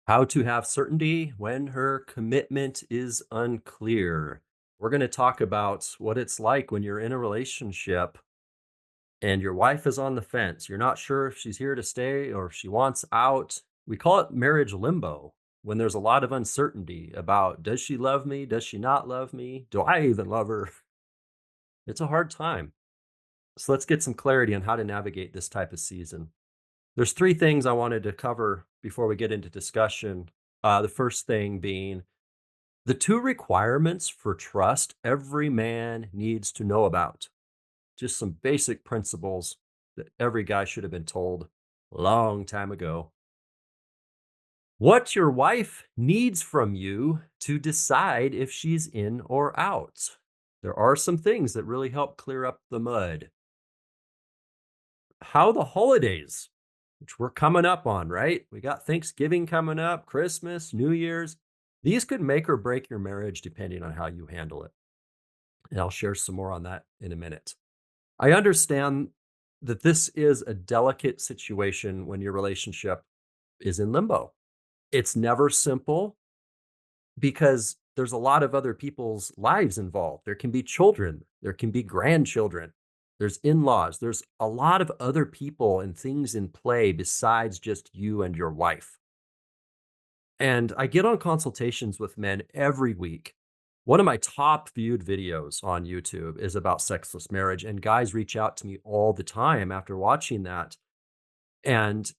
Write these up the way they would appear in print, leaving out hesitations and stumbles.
How to have certainty when her commitment is unclear. We're going to talk about what it's like when you're in a relationship and your wife is on the fence. You're not sure if she's here to stay or if she wants out. We call it marriage limbo when there's a lot of uncertainty about, does she love me? Does she not love me? Do I even love her? It's a hard time. So let's get some clarity on how to navigate this type of season. There's three things I wanted to cover before we get into discussion. The first thing being the two requirements for trust every man needs to know about. Just some basic principles that every guy should have been told a long time ago. What your wife needs from you to decide if she's in or out. There are some things that really help clear up the mud. How the holidays, which we're coming up on, right? We got Thanksgiving coming up, Christmas, New Year's. These could make or break your marriage depending on how you handle it. And I'll share some more on that in a minute. I understand that this is a delicate situation when your relationship is in limbo. It's never simple because there's a lot of other people's lives involved. There can be children, there can be grandchildren, there's in-laws, there's a lot of other people and things in play besides just you and your wife. And I get on consultations with men every week. One of my top viewed videos on YouTube is about sexless marriage, and guys reach out to me all the time after watching that. And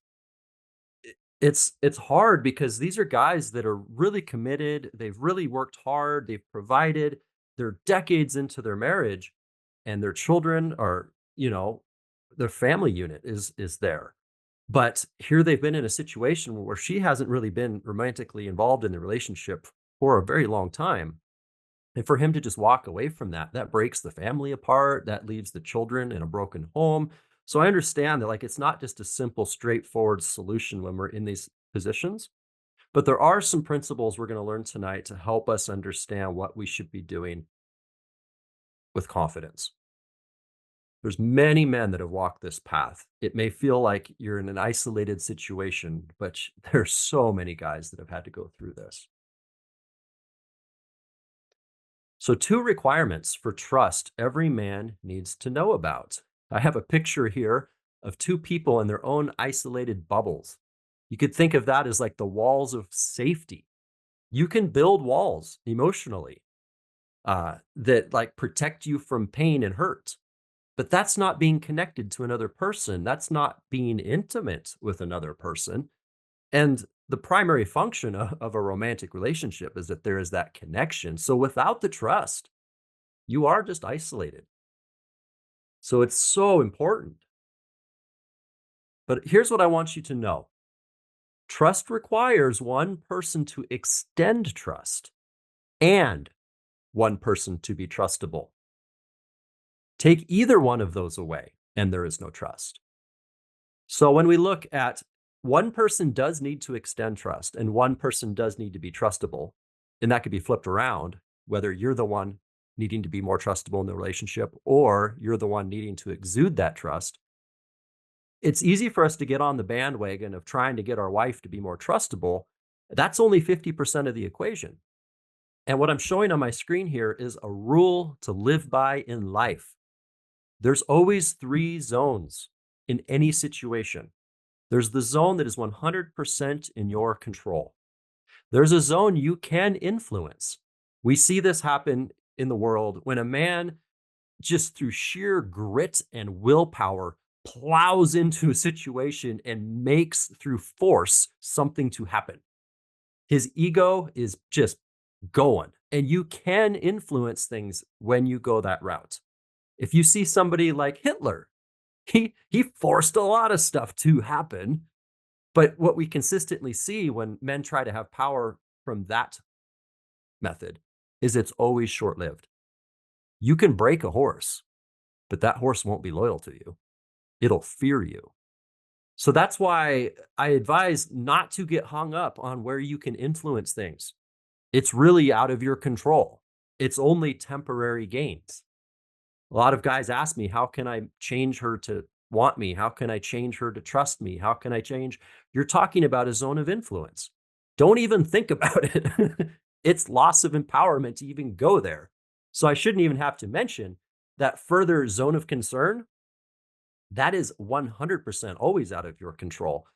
it's hard because these are guys that are really committed, they've really worked hard, they've provided, they're decades into their marriage, and their children are, their family unit is there. But here they've been in a situation where she hasn't really been romantically involved in the relationship for a very long time. And for him to just walk away from that, that breaks the family apart, that leaves the children in a broken home. So I understand that like it's not just a simple, straightforward solution when we're in these positions, but there are some principles we're going to learn tonight to help us understand what we should be doing with confidence. There's many men that have walked this path. It may feel like you're in an isolated situation, but there's so many guys that have had to go through this. So, two requirements for trust every man needs to know about. I have a picture here of two people in their own isolated bubbles. You could think of that as like the walls of safety. You can build walls emotionally that like protect you from pain and hurt. But that's not being connected to another person. That's not being intimate with another person. And the primary function of a romantic relationship is that there is that connection. So without the trust, you are just isolated. So it's so important. But here's what I want you to know. Trust requires one person to extend trust and one person to be trustable. Take either one of those away, and there is no trust. So when we look at one person does need to extend trust and one person does need to be trustable, and that could be flipped around, whether you're the one needing to be more trustable in the relationship or you're the one needing to exude that trust. It's easy for us to get on the bandwagon of trying to get our wife to be more trustable. That's only 50% of the equation. And what I'm showing on my screen here is a rule to live by in life. There's always three zones in any situation. There's the zone that is 100% in your control. There's a zone you can influence. We see this happen in the world when a man, just through sheer grit and willpower, plows into a situation and makes through force something to happen. His ego is just going, and you can influence things when you go that route. If you see somebody like Hitler, he forced a lot of stuff to happen. But what we consistently see when men try to have power from that method is it's always short-lived. You can break a horse, but that horse won't be loyal to you. It'll fear you. So that's why I advise not to get hung up on where you can influence things. It's really out of your control. It's only temporary gains. A lot of guys ask me, how can I change her to want me? How can I change her to trust me? How can I change? You're talking about a zone of influence. Don't even think about it. It's loss of empowerment to even go there. So I shouldn't even have to mention that further zone of concern, that is 100% always out of your control.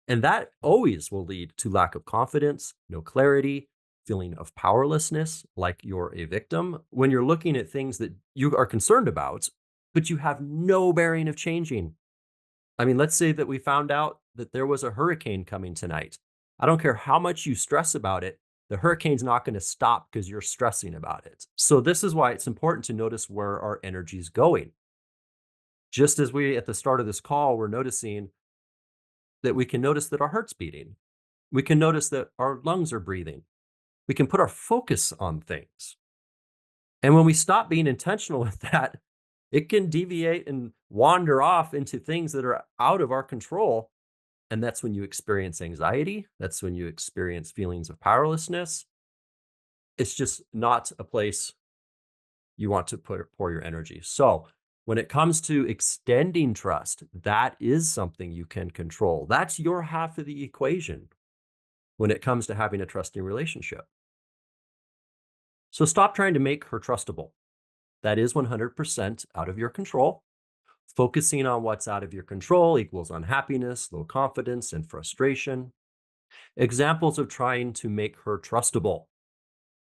And that always will lead to lack of confidence, no clarity, feeling of powerlessness, like you're a victim when you're looking at things that you are concerned about, but you have no bearing of changing. I mean, let's say that we found out that there was a hurricane coming tonight. I don't care how much you stress about it, the hurricane's not going to stop because you're stressing about it. So, this is why it's important to notice where our energy is going. Just as we at the start of this call, we're noticing that we can notice that our heart's beating. We can notice that our lungs are breathing. We can put our focus on things. And when we stop being intentional with that, it can deviate and wander off into things that are out of our control. And that's when you experience anxiety. That's when you experience feelings of powerlessness. It's just not a place you want to pour your energy. So, when it comes to extending trust, that is something you can control. That's your half of the equation when it comes to having a trusting relationship. So, stop trying to make her trustable. That is 100% out of your control. Focusing on what's out of your control equals unhappiness, low confidence, and frustration. Examples of trying to make her trustable: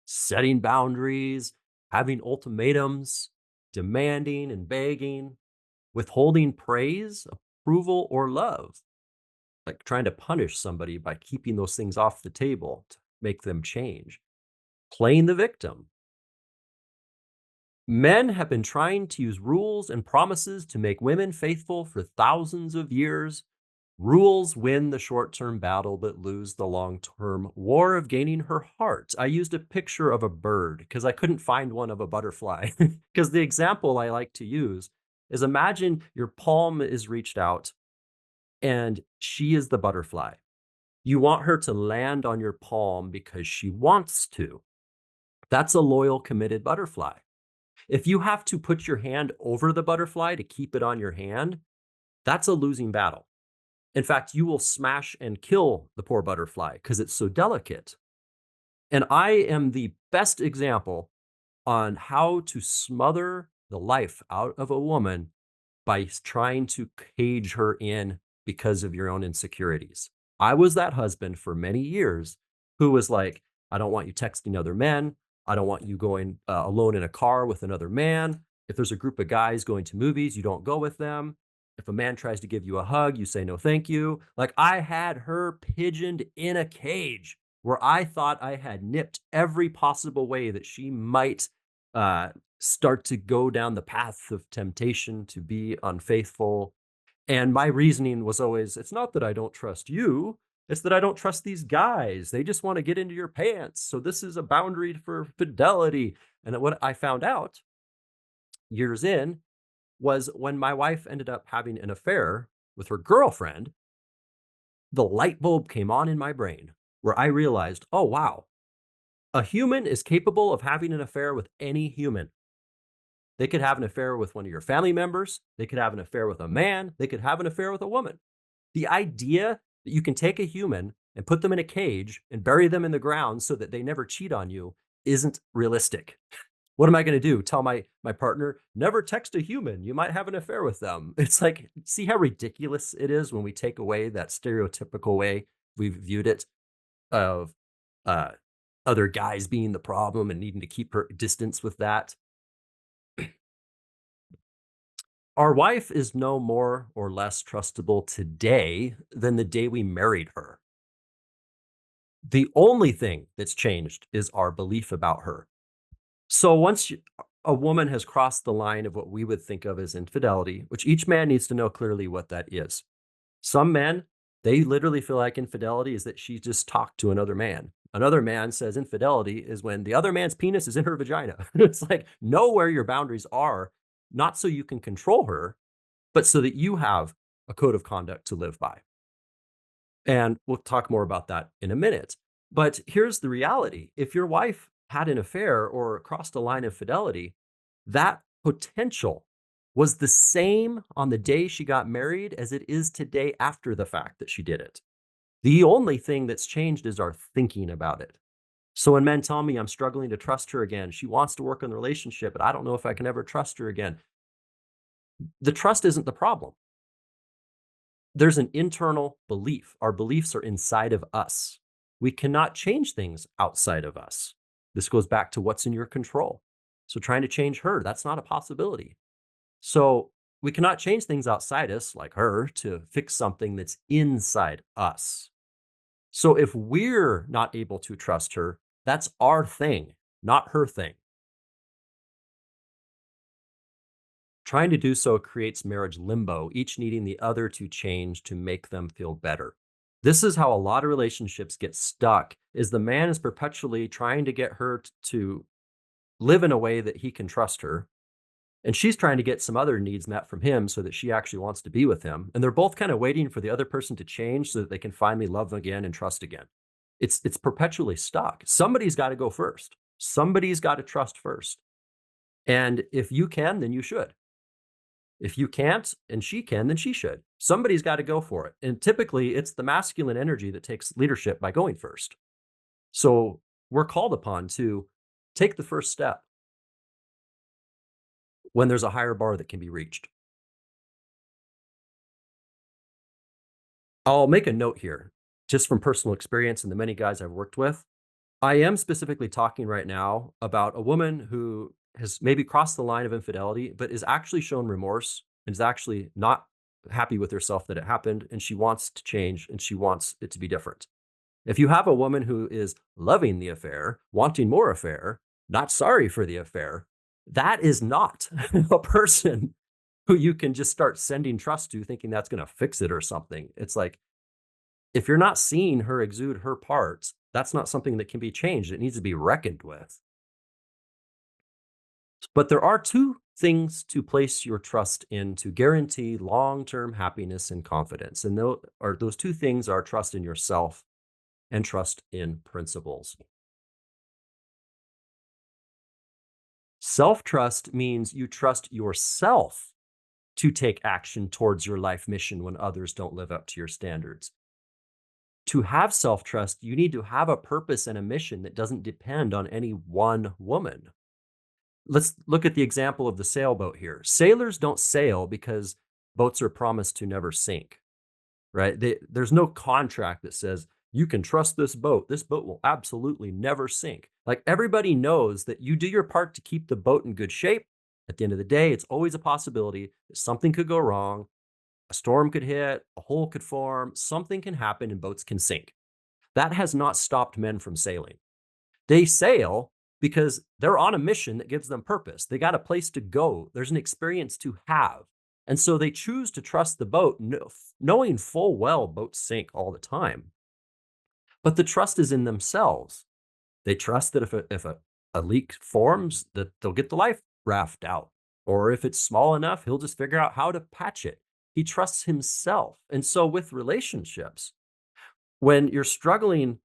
setting boundaries, having ultimatums, demanding and begging, withholding praise, approval, or love, like trying to punish somebody by keeping those things off the table to make them change, playing the victim. Men have been trying to use rules and promises to make women faithful for thousands of years. Rules win the short term battle, but lose the long term war of gaining her heart. I used a picture of a bird because I couldn't find one of a butterfly. Because the example I like to use is, imagine your palm is reached out and she is the butterfly. You want her to land on your palm because she wants to. That's a loyal, committed butterfly. If you have to put your hand over the butterfly to keep it on your hand, that's a losing battle. In fact, you will smash and kill the poor butterfly because it's so delicate. And I am the best example on how to smother the life out of a woman by trying to cage her in because of your own insecurities. I was that husband for many years who was like, I don't want you texting other men. I don't want you going alone in a car with another man. If there's a group of guys going to movies, you don't go with them. If a man tries to give you a hug, you say no, thank you. Like, I had her pigeoned in a cage where I thought I had nipped every possible way that she might uh, start to go down the path of temptation to be unfaithful. And my reasoning was always, it's not that I don't trust you, it's that I don't trust these guys. They just want to get into your pants. So this is a boundary for fidelity. And what I found out years in was, when my wife ended up having an affair with her girlfriend, the light bulb came on in my brain where I realized, oh, wow, a human is capable of having an affair with any human. They could have an affair with one of your family members. They could have an affair with a man. They could have an affair with a woman. The idea that you can take a human and put them in a cage and bury them in the ground so that they never cheat on you isn't realistic. What am I going to do? Tell my partner, never text a human. You might have an affair with them. It's like, see how ridiculous it is when we take away that stereotypical way we've viewed it of uh, other guys being the problem and needing to keep her distance with that. Our wife is no more or less trustable today than the day we married her. The only thing that's changed is our belief about her. So once a woman has crossed the line of what we would think of as infidelity, which each man needs to know clearly what that is. Some men, they literally feel like infidelity is that she just talked to another man. Another man says infidelity is when the other man's penis is in her vagina. It's like, know where your boundaries are, not so you can control her, but so that you have a code of conduct to live by. And we'll talk more about that in a minute. But here's the reality. If your wife had an affair or crossed a line of fidelity, that potential was the same on the day she got married as it is today after the fact that she did it. The only thing that's changed is our thinking about it. So when men tell me I'm struggling to trust her again, she wants to work on the relationship, but I don't know if I can ever trust her again. The trust isn't the problem. There's an internal belief. Our beliefs are inside of us. We cannot change things outside of us. This goes back to what's in your control. So trying to change her, that's not a possibility. So we cannot change things outside us, like her, to fix something that's inside us. So if we're not able to trust her, that's our thing, not her thing. Trying to do so creates marriage limbo, each needing the other to change to make them feel better. This is how a lot of relationships get stuck is the man is perpetually trying to get her to live in a way that he can trust her, and she's trying to get some other needs met from him so that she actually wants to be with him. And they're both kind of waiting for the other person to change so that they can finally love again and trust again. It's perpetually stuck. Somebody's got to go first. Somebody's got to trust first. And if you can, then you should. If you can't and she can, then she should. Somebody's got to go for it. And typically, it's the masculine energy that takes leadership by going first. So we're called upon to take the first step when there's a higher bar that can be reached. I'll make a note here, just from personal experience and the many guys I've worked with. I am specifically talking right now about a woman who has maybe crossed the line of infidelity, but is actually shown remorse and is actually not happy with herself that it happened. And she wants to change and she wants it to be different. If you have a woman who is loving the affair, wanting more affair, not sorry for the affair, that is not a person who you can just start sending trust to thinking that's going to fix it or something. It's like, if you're not seeing her exude her parts, that's not something that can be changed. It needs to be reckoned with. But there are two things to place your trust in to guarantee long-term happiness and confidence. And those two things are trust in yourself and trust in principles. Self-trust means you trust yourself to take action towards your life mission when others don't live up to your standards. To have self-trust, you need to have a purpose and a mission that doesn't depend on any one woman. Let's look at the example of the sailboat here. Sailors don't sail because boats are promised to never sink, right? There's no contract that says you can trust this boat. This boat will absolutely never sink. Like everybody knows that you do your part to keep the boat in good shape. At the end of the day, it's always a possibility that something could go wrong. A storm could hit, a hole could form, something can happen, and boats can sink. That has not stopped men from sailing. They sail because they're on a mission that gives them purpose. They got a place to go. There's an experience to have. And so they choose to trust the boat, knowing full well boats sink all the time. But the trust is in themselves. They trust that if a leak forms, that they'll get the life raft out. Or if it's small enough, he'll just figure out how to patch it. He trusts himself. And so with relationships, when you're struggling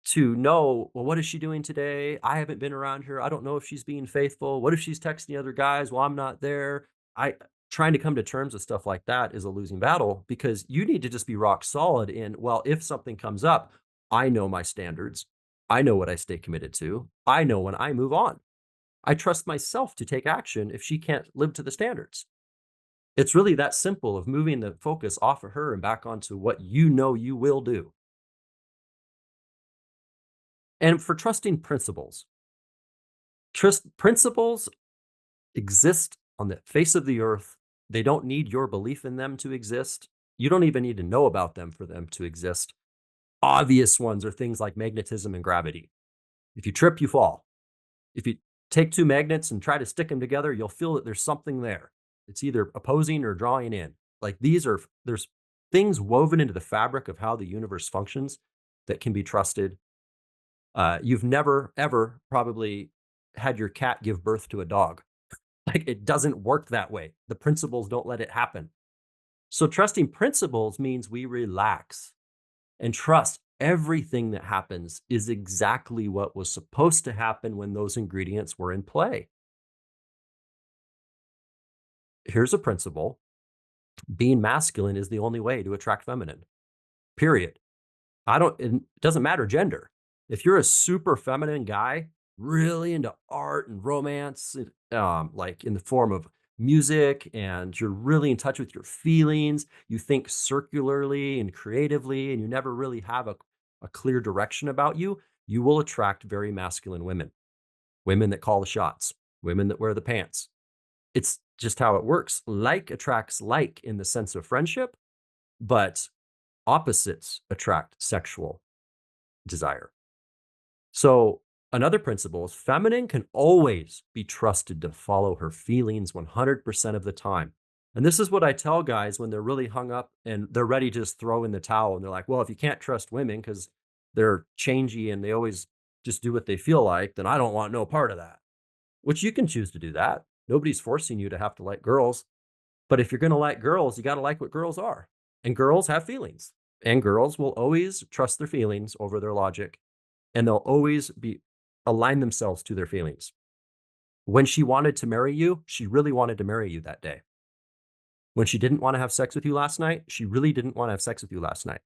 to know, well, what is she doing today? I haven't been around her. I don't know if she's being faithful. What if she's texting other guys while I'm not there? I Trying to come to terms with stuff like that is a losing battle because you need to just be rock solid in, well, if something comes up, I know my standards. I know what I stay committed to. I know when I move on. I trust myself to take action if she can't live to the standards. It's really that simple of moving the focus off of her and back onto what you know you will do. And for trusting principles, trust principles exist on the face of the earth. They don't need your belief in them to exist. You don't even need to know about them for them to exist. Obvious ones are things like magnetism and gravity. If you trip, you fall. If you take two magnets and try to stick them together, you'll feel that there's something there. It's either opposing or drawing in. Like there's things woven into the fabric of how the universe functions that can be trusted. You've never, ever probably had your cat give birth to a dog. Like it doesn't work that way. The principles don't let it happen. So trusting principles means we relax and trust everything that happens is exactly what was supposed to happen when those ingredients were in play. Here's a principle. Being masculine is the only way to attract feminine. Period. it doesn't matter gender. If you're a super feminine guy, really into art and romance, like in the form of music, and you're really in touch with your feelings, you think circularly and creatively, and you never really have a clear direction about you, you will attract very masculine women, women that call the shots, women that wear the pants. It's just how it works. Like attracts like in the sense of friendship, but opposites attract sexual desire. So, another principle is feminine can always be trusted to follow her feelings 100% of the time. And this is what I tell guys when they're really hung up and they're ready to just throw in the towel. And they're like, well, if you can't trust women because they're changey and they always just do what they feel like, then I don't want no part of that. Which you can choose to do that. Nobody's forcing you to have to like girls. But if you're going to like girls, you got to like what girls are. And girls have feelings. And girls will always trust their feelings over their logic. And they'll always be align themselves to their feelings. When she wanted to marry you, she really wanted to marry you that day. When she didn't want to have sex with you last night, she really didn't want to have sex with you last night.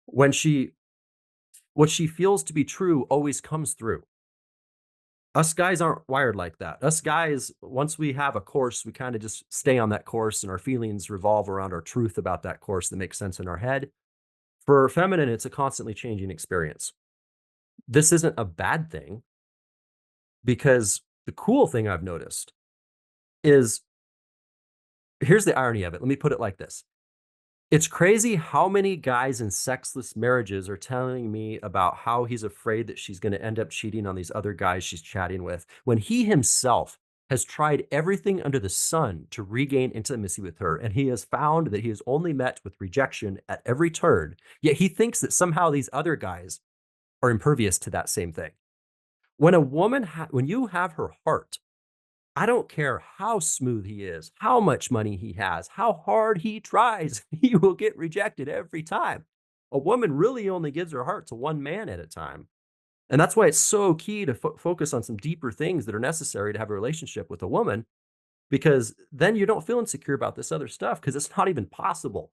When she what she feels to be true always comes through. Us guys aren't wired like that. Us guys, once we have a course, we kind of just stay on that course and our feelings revolve around our truth about that course that makes sense in our head. For feminine, it's a constantly changing experience. This isn't a bad thing because the cool thing I've noticed is here's the irony of it. Let me put it like this. It's crazy how many guys in sexless marriages are telling me about how he's afraid that she's going to end up cheating on these other guys she's chatting with when he himself has tried everything under the sun to regain intimacy with her. And he has found that he is only met with rejection at every turn. Yet he thinks that somehow these other guys are impervious to that same thing. When a woman, when you have her heart, I don't care how smooth he is, how much money he has, how hard he tries, he will get rejected every time. A woman really only gives her heart to one man at a time. And that's why it's so key to focus on some deeper things that are necessary to have a relationship with a woman, because then you don't feel insecure about this other stuff because it's not even possible.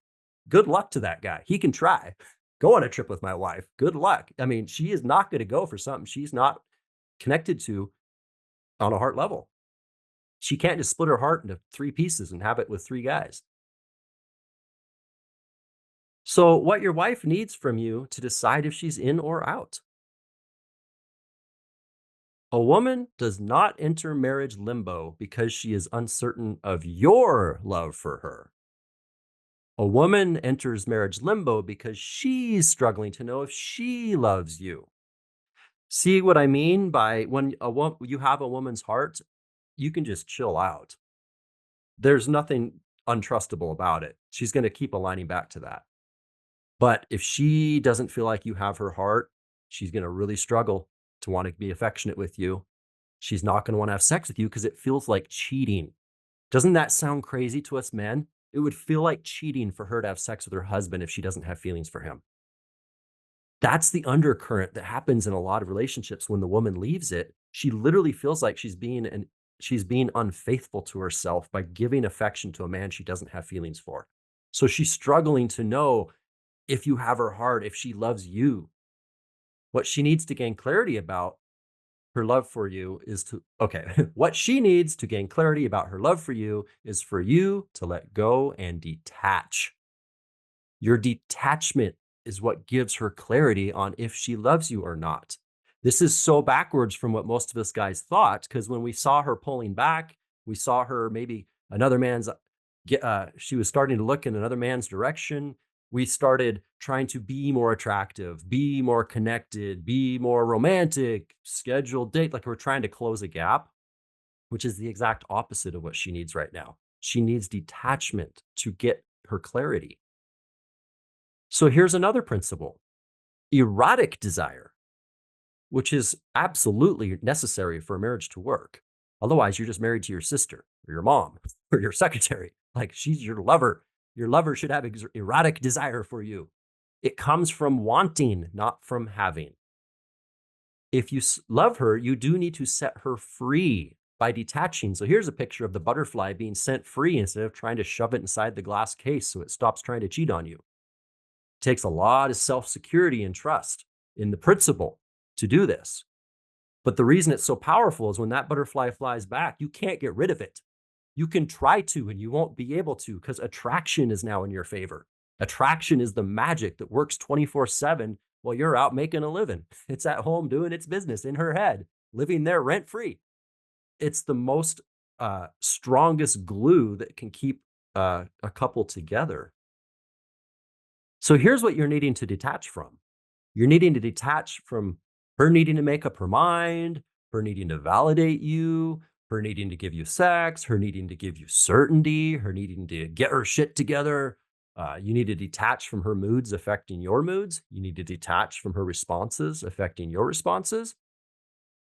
Good luck to that guy. He can try. Go on a trip with my wife. Good luck. I mean, she is not going to go for something she's not connected to on a heart level. She can't just split her heart into three pieces and have it with three guys. So, what your wife needs from you to decide if she's in or out. A woman does not enter marriage limbo because she is uncertain of your love for her. A woman enters marriage limbo because she's struggling to know if she loves you. See what I mean by when you have a woman's heart, you can just chill out. There's nothing untrustable about it. She's going to keep aligning back to that. But if she doesn't feel like you have her heart, she's going to really struggle to want to be affectionate with you. She's not going to want to have sex with you because it feels like cheating. Doesn't that sound crazy to us men? It would feel like cheating for her to have sex with her husband if she doesn't have feelings for him. That's the undercurrent that happens in a lot of relationships when the woman leaves it. She literally feels like she's being unfaithful to herself by giving affection to a man she doesn't have feelings for. So she's struggling to know if you have her heart, if she loves you. What she needs to gain clarity about her love for you is what she needs to gain clarity about her love for you is for you to let go and detach. Your detachment is what gives her clarity on if she loves you or not. This is so backwards from what most of us guys thought, because when we saw her pulling back, we saw her maybe another man's, she was starting to look in another man's direction. We started trying to be more attractive, be more connected, be more romantic, schedule date. Like we're trying to close a gap, which is the exact opposite of what she needs right now. She needs detachment to get her clarity. So here's another principle: erotic desire, which is absolutely necessary for a marriage to work. Otherwise, you're just married to your sister or your mom or your secretary. Like she's your lover. Your lover should have erotic desire for you. It comes from wanting, not from having. If you love her, you do need to set her free by detaching. So here's a picture of the butterfly being set free instead of trying to shove it inside the glass case so it stops trying to cheat on you. takes a lot of self-security and trust in the principle to do this. But the reason it's so powerful is when that butterfly flies back, you can't get rid of it. You can try to, and you won't be able to because attraction is now in your favor. Attraction is the magic that works 24/7 while you're out making a living. It's at home doing its business in her head, living there rent free. It's the most strongest glue that can keep a couple together. So here's what you're needing to detach from. You're needing to detach from her needing to make up her mind, her needing to validate you, her needing to give you sex, her needing to give you certainty, her needing to get her shit together. You need to detach from her moods affecting your moods. You need to detach from her responses affecting your responses.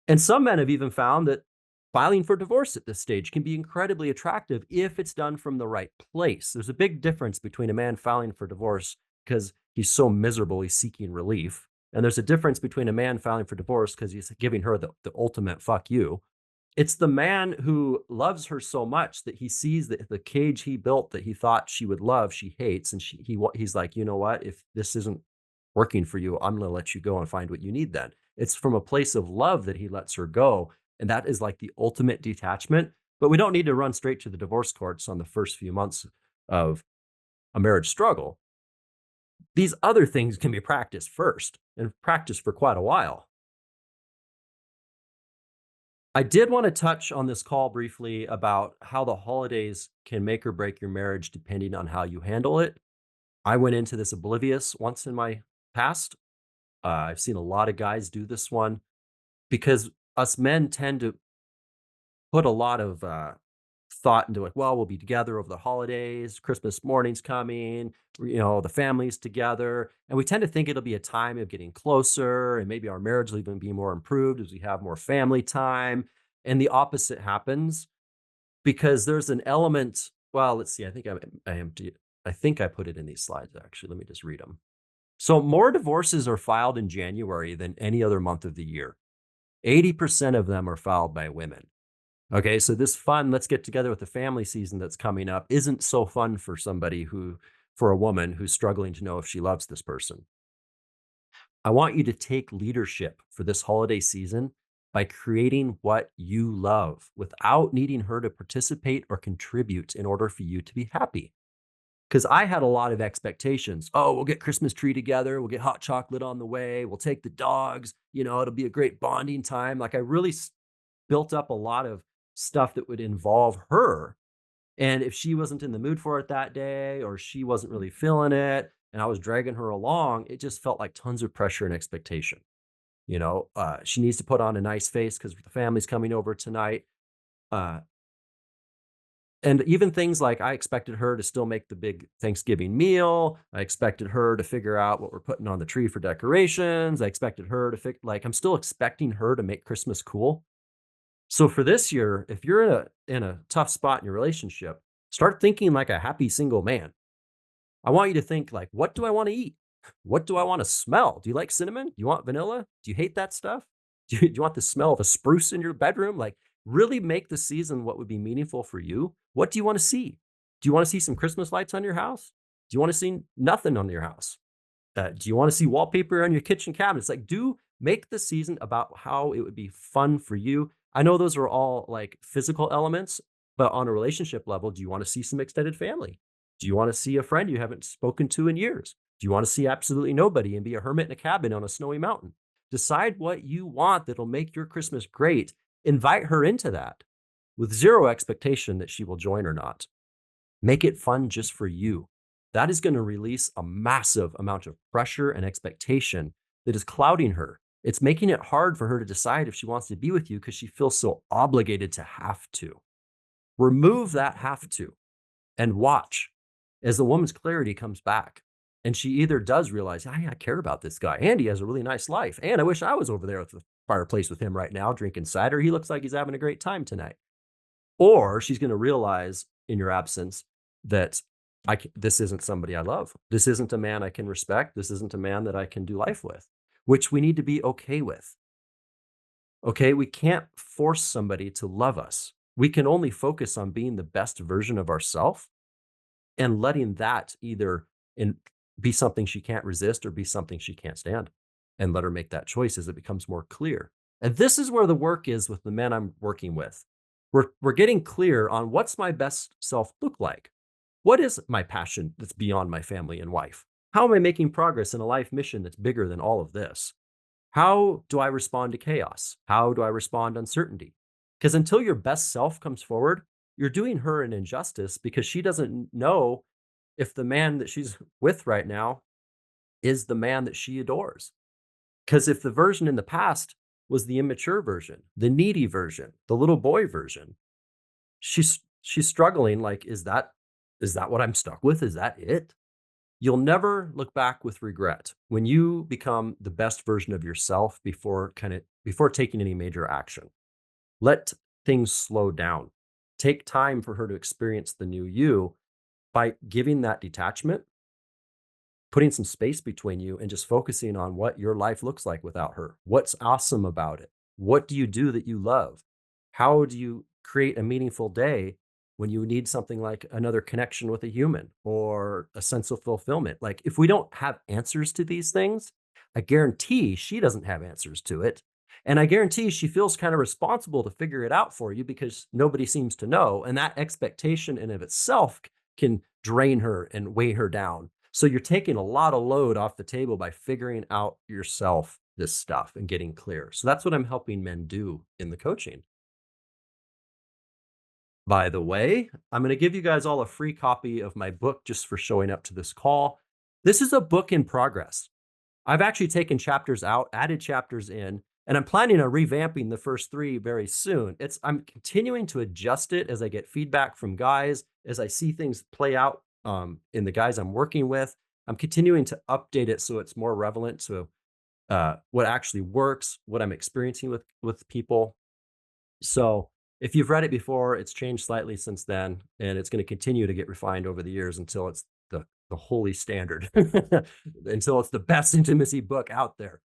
And some men have even found that filing for divorce at this stage can be incredibly attractive if it's done from the right place. There's a big difference between a man filing for divorce because he's so miserable, he's seeking relief. And there's a difference between a man filing for divorce because he's giving her the ultimate fuck you. It's the man who loves her so much that he sees that the cage he built that he thought she would love, she hates. And he's like, you know what? If this isn't working for you, I'm going to let you go and find what you need then. It's from a place of love that he lets her go. And that is like the ultimate detachment. But we don't need to run straight to the divorce courts on the first few months of a marriage struggle. These other things can be practiced first and practiced for quite a while. I did want to touch on this call briefly about how the holidays can make or break your marriage depending on how you handle it. I went into this oblivious once in my past. I've seen a lot of guys do this one because us men tend to put a lot of thought into like, well, we'll be together over the holidays, Christmas morning's coming, the family's together. And we tend to think it'll be a time of getting closer and maybe our marriage will even be more improved as we have more family time. And the opposite happens because there's an element. Well, let's see. I think I put it in these slides, actually. Let me just read them. So more divorces are filed in January than any other month of the year. 80% of them are filed by women. Okay, so this fun, let's get together with the family season that's coming up isn't so fun for for a woman who's struggling to know if she loves this person. I want you to take leadership for this holiday season by creating what you love without needing her to participate or contribute in order for you to be happy. Because I had a lot of expectations. Oh, we'll get Christmas tree together. We'll get hot chocolate on the way. We'll take the dogs. It'll be a great bonding time. Like I really built up a lot of stuff that would involve her. And if she wasn't in the mood for it that day, or she wasn't really feeling it, and I was dragging her along, it just felt like tons of pressure and expectation. She needs to put on a nice face because the family's coming over tonight. And even things like I expected her to still make the big Thanksgiving meal. I expected her to figure out what we're putting on the tree for decorations. I expected her to I'm still expecting her to make Christmas cool. So for this year, if you're in a tough spot in your relationship, start thinking like a happy single man. I want you to think like, what do I want to eat? What do I want to smell? Do you like cinnamon? Do you want vanilla? Do you hate that stuff? Do you want the smell of a spruce in your bedroom? Like really make the season what would be meaningful for you. What do you want to see? Do you want to see some Christmas lights on your house? Do you want to see nothing on your house? Do you want to see wallpaper on your kitchen cabinets? Like make the season about how it would be fun for you. I know those are all like physical elements, but on a relationship level, do you want to see some extended family? Do you want to see a friend you haven't spoken to in years? Do you want to see absolutely nobody and be a hermit in a cabin on a snowy mountain? Decide what you want that'll make your Christmas great. Invite her into that with zero expectation that she will join or not. Make it fun just for you. That is going to release a massive amount of pressure and expectation that is clouding her. It's making it hard for her to decide if she wants to be with you because she feels so obligated to have to. Remove that have to and watch as the woman's clarity comes back. And she either does realize, hey, I care about this guy and he has a really nice life. And I wish I was over there at the fireplace with him right now drinking cider. He looks like he's having a great time tonight. Or she's going to realize in your absence that this isn't somebody I love. This isn't a man I can respect. This isn't a man that I can do life with, which we need to be okay with. Okay, we can't force somebody to love us. We can only focus on being the best version of ourselves and letting that either be something she can't resist or be something she can't stand, and let her make that choice as it becomes more clear. And this is where the work is with the men I'm working with. We're getting clear on what's my best self look like. What is my passion that's beyond my family and wife? How am I making progress in a life mission that's bigger than all of this? How do I respond to chaos? How do I respond to uncertainty? Because until your best self comes forward, you're doing her an injustice because she doesn't know if the man that she's with right now is the man that she adores. Because if the version in the past was the immature version, the needy version, the little boy version, she's struggling like, is that what I'm stuck with? Is that it? You'll never look back with regret when you become the best version of yourself before taking any major action. Let things slow down. Take time for her to experience the new you by giving that detachment, putting some space between you, and just focusing on what your life looks like without her. What's awesome about it? What do you do that you love? How do you create a meaningful day when you need something like another connection with a human or a sense of fulfillment? Like, if we don't have answers to these things, I guarantee she doesn't have answers to it. And I guarantee she feels kind of responsible to figure it out for you because nobody seems to know. And that expectation in of itself can drain her and weigh her down. So you're taking a lot of load off the table by figuring out yourself this stuff and getting clear. So that's what I'm helping men do in the coaching. By the way, I'm going to give you guys all a free copy of my book just for showing up to this call. This is a book in progress. I've actually taken chapters out, added chapters in, and I'm planning on revamping the first three very soon. I'm continuing to adjust it as I get feedback from guys, as I see things play out in the guys I'm working with. I'm continuing to update it so it's more relevant to what actually works, what I'm experiencing with people. So if you've read it before, it's changed slightly since then, and it's going to continue to get refined over the years until it's the holy standard, until it's the best intimacy book out there.